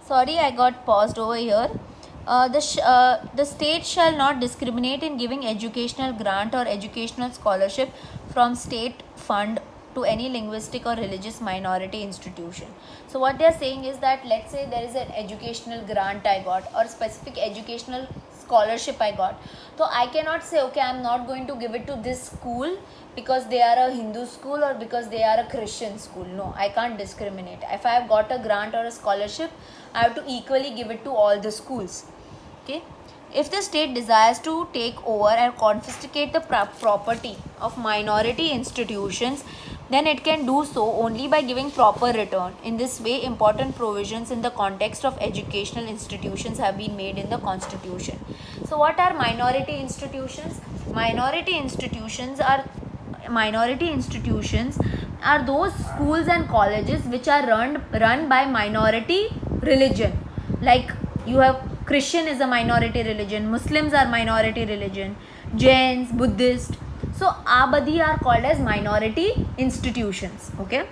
Sorry, I got paused over here. The state shall not discriminate in giving educational grant or educational scholarship from state fund to any linguistic or religious minority institution. So what they are saying is that, let's say there is an educational grant I got or specific educational scholarship I got, so I cannot say, okay, I'm not going to give it to this school because they are a Hindu school or because they are a Christian school. No, I can't discriminate. If I have got a grant or a scholarship, I have to equally give it to all the schools. Okay. If the state desires to take over and confiscate the property of minority institutions, then it can do so only by giving proper return. In this way, important provisions in the context of educational institutions have been made in the Constitution. So what are minority institutions? Minority institutions are those schools and colleges which are run by minority religion. Like you have Christian is a minority religion, Muslims are minority religion, Jains, Buddhist. So abadi are called as minority institutions. Okay.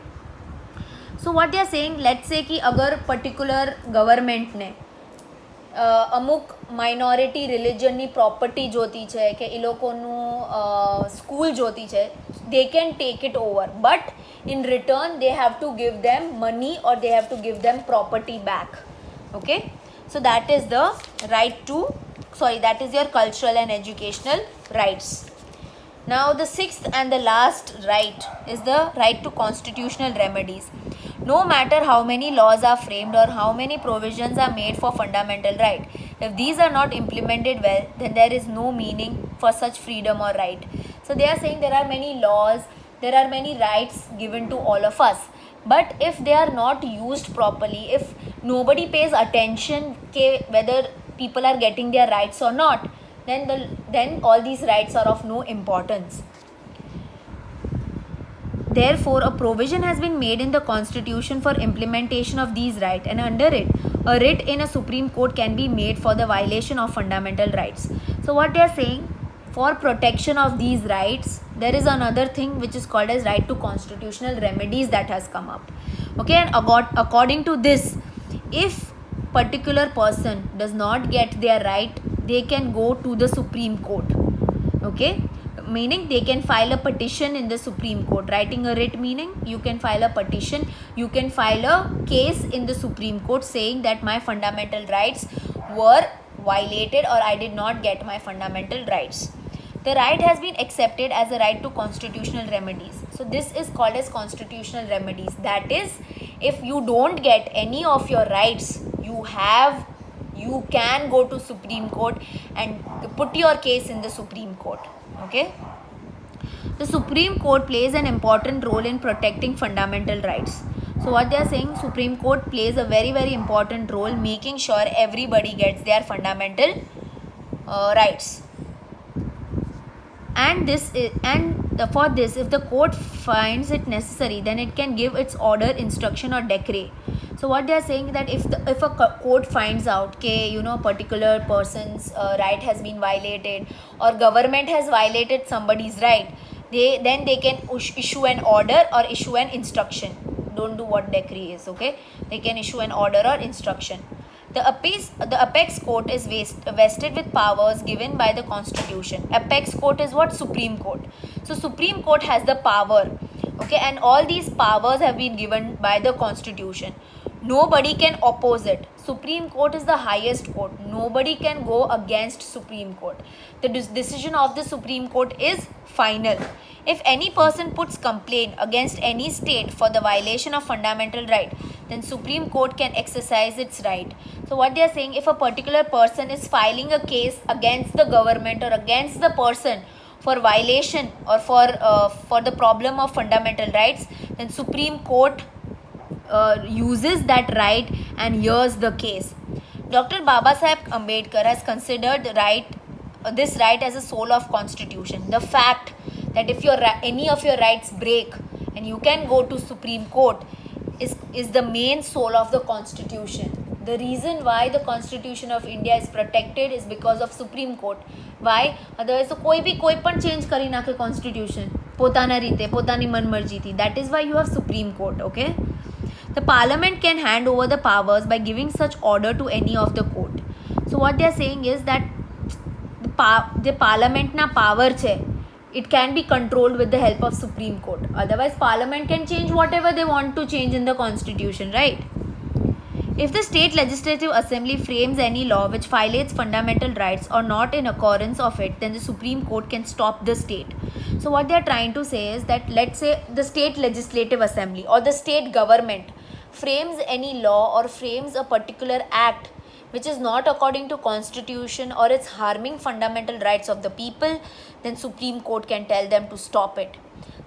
So what they are saying, let's say कि अगर particular government ने અમુક minority રિલિજનની property જોતી છે કે એ લોકોનું school જોતી છે, they can take it over, but in return they have to give them money or they have to give them property back. Okay, so that is the that is your cultural and educational rights. Now the sixth and the last right is the right to constitutional remedies. No matter how many laws are framed or how many provisions are made for fundamental right, if these are not implemented well, then there is no meaning for such freedom or right. So they are saying there are many laws, there are many rights given to all of us, but if they are not used properly, if nobody pays attention whether people are getting their rights or not, then all these rights are of no importance. Therefore, a provision has been made in the Constitution for implementation of these rights, and under it, a writ in a Supreme Court can be made for the violation of fundamental rights. So what they are saying, for protection of these rights, there is another thing which is called as right to constitutional remedies that has come up. Okay, and according to this, if particular person does not get their right, they can go to the Supreme Court. Okay, meaning they can file a petition in the Supreme Court. Writing a writ meaning you can file a petition, you can file a case in the Supreme Court saying that my fundamental rights were violated or I did not get my fundamental rights. The right has been accepted as a right to constitutional remedies. So this is called as constitutional remedies. That is, if you don't get any of your rights, you can go to Supreme Court and put your case in the Supreme Court. Okay. The Supreme Court plays an important role in protecting fundamental rights. So what they are saying, Supreme Court plays a very, very important role making sure everybody gets their fundamental rights. And for this, if the court finds it necessary, then it can give its order, instruction or decree. So what they are saying that if a court finds out that a particular person's right has been violated or government has violated somebody's right, then they can issue an order or issue an instruction. Don't do what decree is. Okay, they can issue an order or instruction. The apex court is vested with powers given by the Constitution. Apex court is what? Supreme Court. So Supreme Court has the power. Okay, and all these powers have been given by the Constitution. Nobody can oppose it. Supreme Court is the highest court. Nobody can go against Supreme Court. The decision of the Supreme Court is final. If any person puts complaint against any state for the violation of fundamental right, then Supreme Court can exercise its right. So what they are saying, if a particular person is filing a case against the government or against the person for violation or for the problem of fundamental rights, then Supreme Court uses that right and hears the case. Dr. Babasaheb Ambedkar has considered this right as a soul of Constitution. The fact that if any of your rights break and you can go to Supreme Court is the main soul of the Constitution. The reason why the Constitution of India is protected is because of Supreme Court. Why? Otherwise, कोई पण change करी नाखे Constitution पोताना रीते पोतानी मनमर्जीथी. That is why you have Supreme Court. Okay. The parliament can hand over the powers by giving such order to any of the court. So what they are saying is that the parliament na power છે, it can be controlled with the help of Supreme Court. Otherwise parliament can change whatever they want to change in the constitution, right? If the state legislative assembly frames any law which violates fundamental rights or not in accordance of it, then the Supreme Court can stop the state. So what they are trying to say is that, let's say the state legislative assembly or the state government frames any law or frames a particular act which is not according to constitution or it's harming fundamental rights of the people, then Supreme Court can tell them to stop it.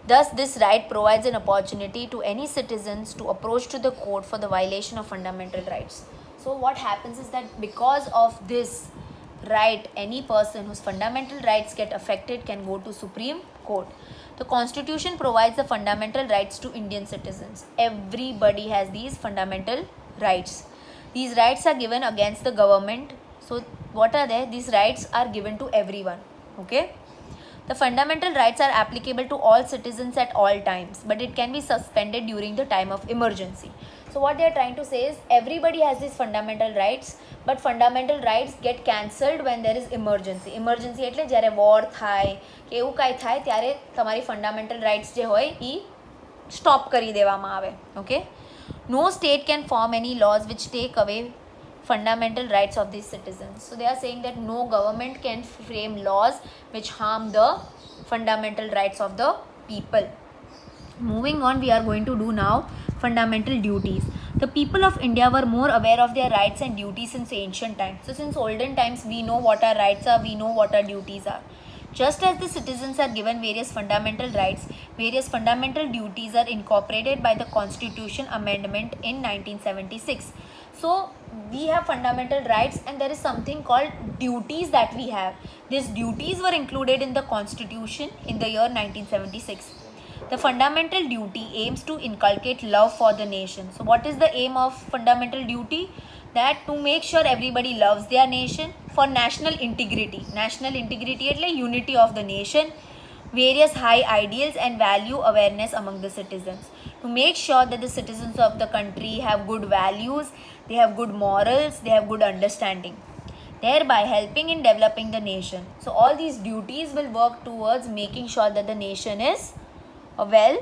Thus, this right provides an opportunity to any citizens to approach to the court for the violation of fundamental rights. So what happens is that because of this right, any person whose fundamental rights get affected can go to Supreme Court. The Constitution provides the fundamental rights to Indian citizens. Everybody has these fundamental rights. These rights are given against the government. So what are they? These rights are given to everyone. Okay. The fundamental rights are applicable to all citizens at all times, but it can be suspended during the time of emergency. So what they are trying to say is everybody has these fundamental rights, but fundamental rights get cancelled when there is emergency. Emergency એટલે જ્યારે war થાય કે એવું કાંઈ થાય ત્યારે તમારી fundamental rights જે હોય એ stop કરી દેવામાં આવે. Okay. No state can form any laws which take away fundamental rights of these citizens. So they are saying that no government can frame laws which harm the fundamental rights of the people. Moving on, we are going to do now fundamental duties. The people of India were more aware of their rights and duties since ancient times. So since olden times, we know what our rights are, we know what our duties are. Just as the citizens are given various fundamental rights, various fundamental duties are incorporated by the Constitution Amendment in 1976. So we have fundamental rights and there is something called duties that we have. These duties were included in the Constitution in the year 1976. The fundamental duty aims to inculcate love for the nation. So what is the aim of fundamental duty? That to make sure everybody loves their nation, for national integrity. National integrity એટલે unity of the nation, various high ideals and value awareness among the citizens. To make sure that the citizens of the country have good values, they have good morals, they have good understanding, thereby helping in developing the nation. So all these duties will work towards making sure that the nation is a well